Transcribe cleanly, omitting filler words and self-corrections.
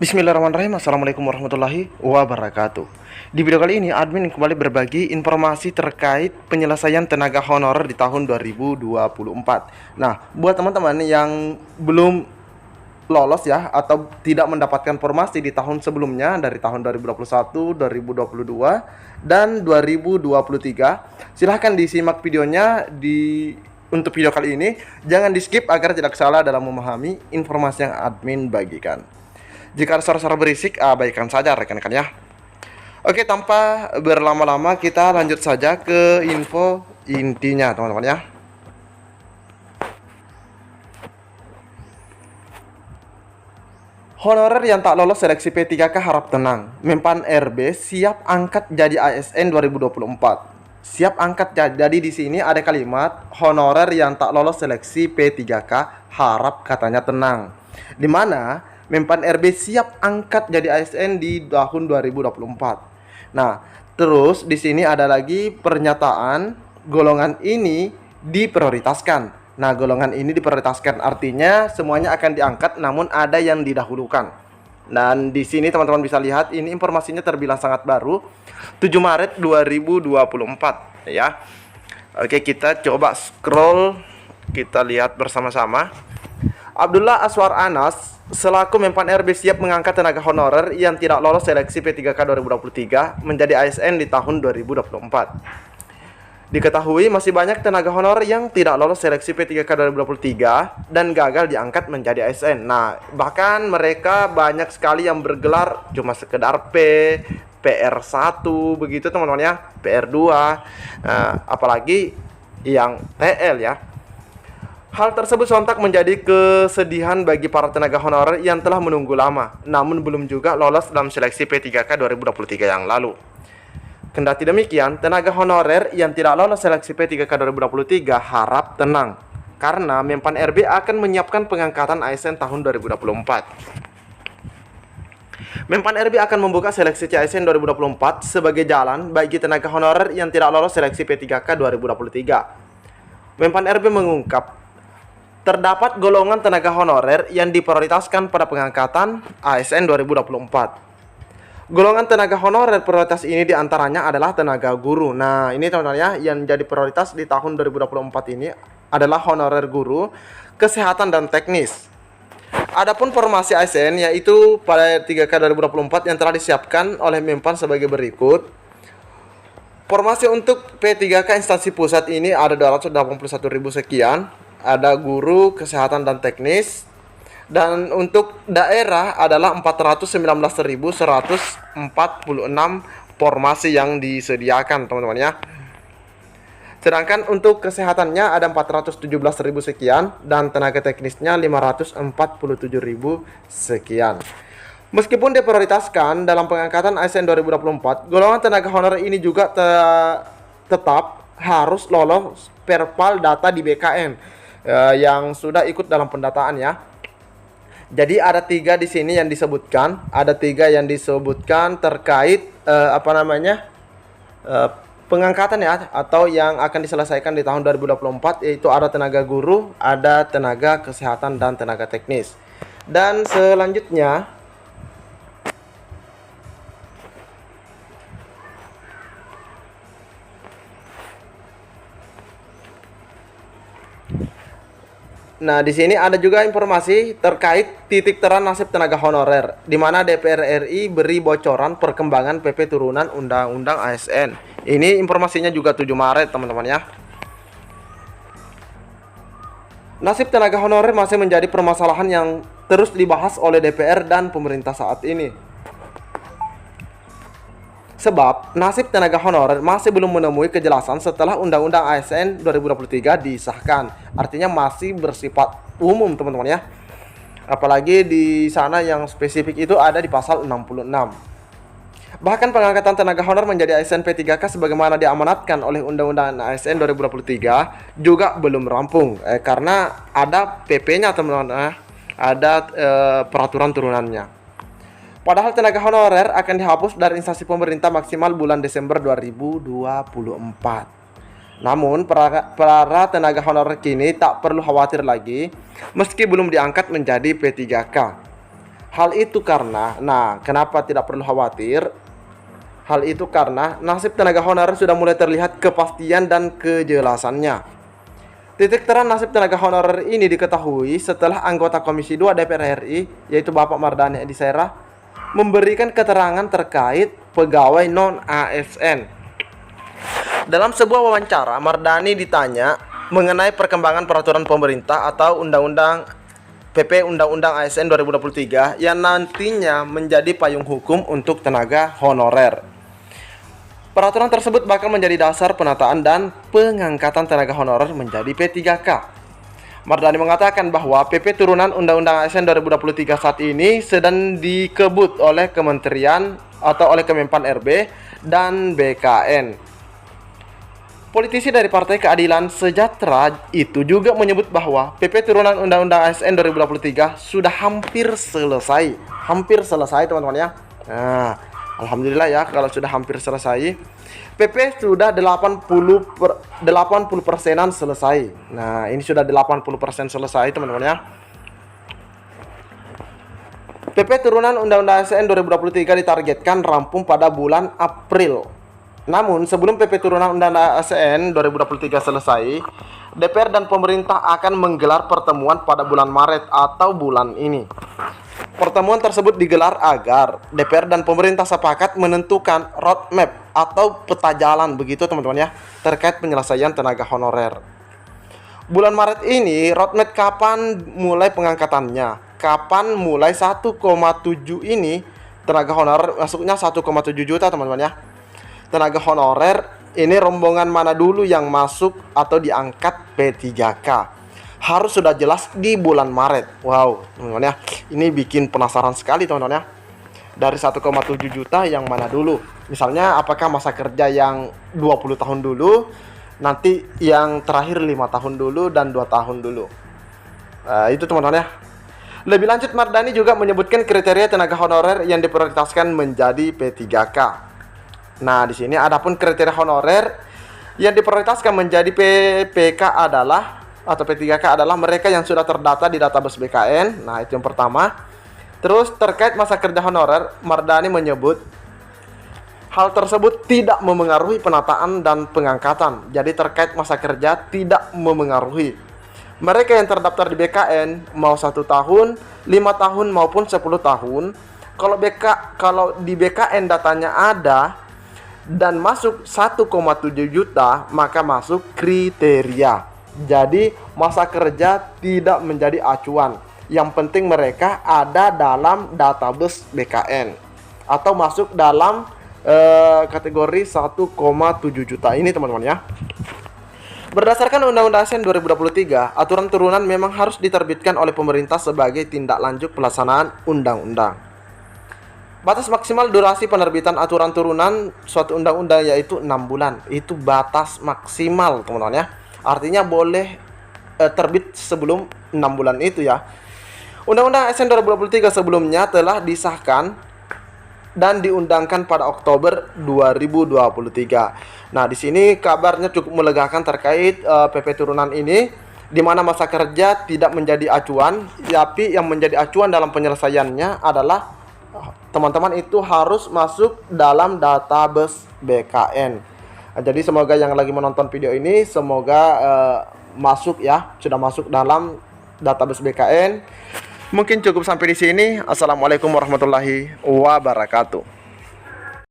Bismillahirrahmanirrahim. Assalamualaikum warahmatullahi wabarakatuh. Di video kali ini admin kembali berbagi informasi terkait penyelesaian tenaga honorer di tahun 2024. Nah, buat teman-teman yang belum lolos ya atau tidak mendapatkan formasi di tahun sebelumnya dari tahun 2021, 2022 dan 2023, silahkan disimak videonya untuk video kali ini. Jangan di skip agar tidak salah dalam memahami informasi yang admin bagikan. Jika ada suara-suara berisik, abaikan saja rekan-rekan ya. Oke, tanpa berlama-lama kita lanjut saja ke info intinya teman-teman ya. Honorer yang tak lolos seleksi P3K harap tenang. Mempan RB siap angkat jadi ASN 2024. Siap angkat jadi di sini ada kalimat honorer yang tak lolos seleksi P3K harap katanya tenang. Di mana Mempan RB siap angkat jadi ASN di tahun 2024. Nah, terus di sini ada lagi pernyataan golongan ini diprioritaskan. Nah, golongan ini diprioritaskan artinya semuanya akan diangkat namun ada yang didahulukan. Dan di sini teman-teman bisa lihat ini informasinya terbilang sangat baru, 7 Maret 2024 ya. Oke, kita coba scroll, kita lihat bersama-sama. Abdullah Aswar Anas selaku Mempan RB siap mengangkat tenaga honorer yang tidak lolos seleksi P3K 2023 menjadi ASN di tahun 2024. Diketahui masih banyak tenaga honorer yang tidak lolos seleksi P3K 2023 dan gagal diangkat menjadi ASN. Nah, bahkan mereka banyak sekali yang bergelar cuma sekedar PR1 begitu teman-teman ya, PR2, apalagi yang TL ya. Hal tersebut sontak menjadi kesedihan bagi para tenaga honorer yang telah menunggu lama, namun belum juga lolos dalam seleksi P3K 2023 yang lalu. Kendati demikian, tenaga honorer yang tidak lolos seleksi P3K 2023 harap tenang, karena Mempan RB akan menyiapkan pengangkatan ASN tahun 2024. Mempan RB akan membuka seleksi CASN 2024 sebagai jalan bagi tenaga honorer yang tidak lolos seleksi P3K 2023. Mempan RB mengungkap, terdapat golongan tenaga honorer yang diprioritaskan pada pengangkatan ASN 2024. Golongan tenaga honorer prioritas ini diantaranya adalah tenaga guru. Nah, ini teman-teman ya, yang jadi prioritas di tahun 2024 ini adalah honorer guru, kesehatan dan teknis. Adapun formasi ASN yaitu pada 3K 2024 yang telah disiapkan oleh Mempan sebagai berikut. Formasi untuk P3K instansi pusat ini ada 281.000 sekian. Ada guru, kesehatan dan teknis. Dan untuk daerah adalah 419.146 formasi yang disediakan teman-teman ya. Sedangkan untuk kesehatannya ada 417.000 sekian dan tenaga teknisnya 547.000 sekian. Meskipun diprioritaskan dalam pengangkatan ASN 2024, golongan tenaga honorer ini juga tetap harus lolos perpal data di BKN yang sudah ikut dalam pendataan ya. Jadi ada 3 di sini yang disebutkan, terkait pengangkatan ya atau yang akan diselesaikan di tahun 2024, yaitu ada tenaga guru, ada tenaga kesehatan dan tenaga teknis. Dan selanjutnya nah, di sini ada juga informasi terkait titik terang nasib tenaga honorer, di mana DPR RI beri bocoran perkembangan PP turunan Undang-Undang ASN. Ini informasinya juga 7 Maret, teman-teman ya. Nasib tenaga honorer masih menjadi permasalahan yang terus dibahas oleh DPR dan pemerintah saat ini. Sebab nasib tenaga honorer masih belum menemui kejelasan setelah Undang-Undang ASN 2023 disahkan. Artinya masih bersifat umum teman-teman ya. Apalagi di sana yang spesifik itu ada di pasal 66. Bahkan pengangkatan tenaga honorer menjadi ASN P3K sebagaimana diamanatkan oleh Undang-Undang ASN 2023 juga belum rampung. Karena ada PP-nya teman-teman, ada peraturan turunannya. Padahal tenaga honorer akan dihapus dari instansi pemerintah maksimal bulan Desember 2024. Namun, para tenaga honorer kini tak perlu khawatir lagi meski belum diangkat menjadi P3K. Hal itu karena, kenapa tidak perlu khawatir? Hal itu karena nasib tenaga honorer sudah mulai terlihat kepastian dan kejelasannya. Titik terang nasib tenaga honorer ini diketahui setelah anggota Komisi 2 DPR RI, yaitu Bapak Mardhani Alisera, memberikan keterangan terkait pegawai non-ASN. Dalam sebuah wawancara, Mardhani ditanya mengenai perkembangan peraturan pemerintah atau Undang-Undang PP Undang-Undang ASN 2023 yang nantinya menjadi payung hukum untuk tenaga honorer. Peraturan tersebut bakal menjadi dasar penataan dan pengangkatan tenaga honorer menjadi P3K. Mardhani mengatakan bahwa PP turunan Undang-Undang ASN 2023 saat ini sedang dikebut oleh Kementerian atau oleh Kemenpan RB dan BKN. Politisi dari Partai Keadilan Sejahtera itu juga menyebut bahwa PP turunan Undang-Undang ASN 2023 sudah hampir selesai. Hampir selesai, teman-teman ya. Alhamdulillah ya kalau sudah hampir selesai. PP sudah 80%-an selesai. Nah, ini sudah 80% selesai, teman-teman ya. PP turunan Undang-Undang ASN 2023 ditargetkan rampung pada bulan April. Namun, sebelum PP turunan Undang-Undang ASN 2023 selesai, DPR dan pemerintah akan menggelar pertemuan pada bulan Maret atau bulan ini. Pertemuan tersebut digelar agar DPR dan pemerintah sepakat menentukan roadmap atau peta jalan begitu, teman-teman ya, terkait penyelesaian tenaga honorer. Bulan Maret ini roadmap kapan mulai pengangkatannya, kapan mulai 1,7 ini tenaga honorer masuknya 1,7 juta, teman-teman ya. Tenaga honorer ini rombongan mana dulu yang masuk atau diangkat P3K. Harus sudah jelas di bulan Maret. Wow, teman-teman ya. Ini bikin penasaran sekali, teman-teman ya. Dari 1,7 juta yang mana dulu? Misalnya apakah masa kerja yang 20 tahun dulu, nanti yang terakhir 5 tahun dulu dan 2 tahun dulu. Itu, teman-teman ya. Lebih lanjut, Mardhani juga menyebutkan kriteria tenaga honorer yang diprioritaskan menjadi P3K. Nah, di sini adapun kriteria honorer yang diprioritaskan menjadi PPK adalah atau P3K adalah mereka yang sudah terdata di database BKN. Nah, itu yang pertama. Terus terkait masa kerja honorer, Mardhani menyebut hal tersebut tidak memengaruhi penataan dan pengangkatan. Jadi terkait masa kerja tidak memengaruhi. Mereka yang terdaftar di BKN mau 1 tahun, 5 tahun maupun 10 tahun. Kalau di BKN datanya ada dan masuk 1,7 juta, maka masuk kriteria. Jadi masa kerja tidak menjadi acuan. Yang penting mereka ada dalam database BKN atau masuk dalam kategori 1,7 juta ini, teman-teman ya. Berdasarkan Undang-Undang ASN 2023, aturan turunan memang harus diterbitkan oleh pemerintah sebagai tindak lanjut pelaksanaan undang-undang. Batas maksimal durasi penerbitan aturan turunan suatu undang-undang yaitu 6 bulan. Itu batas maksimal, teman-teman ya. Artinya boleh terbit sebelum 6 bulan itu ya. Undang-Undang ASN 2023 sebelumnya telah disahkan dan diundangkan pada Oktober 2023. Nah, di sini kabarnya cukup melegakan terkait PP turunan ini, di mana masa kerja tidak menjadi acuan, tapi yang menjadi acuan dalam penyelesaiannya adalah teman-teman itu harus masuk dalam database BKN. Jadi semoga yang lagi menonton video ini semoga masuk ya, sudah masuk dalam database BKN. Mungkin cukup sampai di sini. Assalamualaikum warahmatullahi wabarakatuh.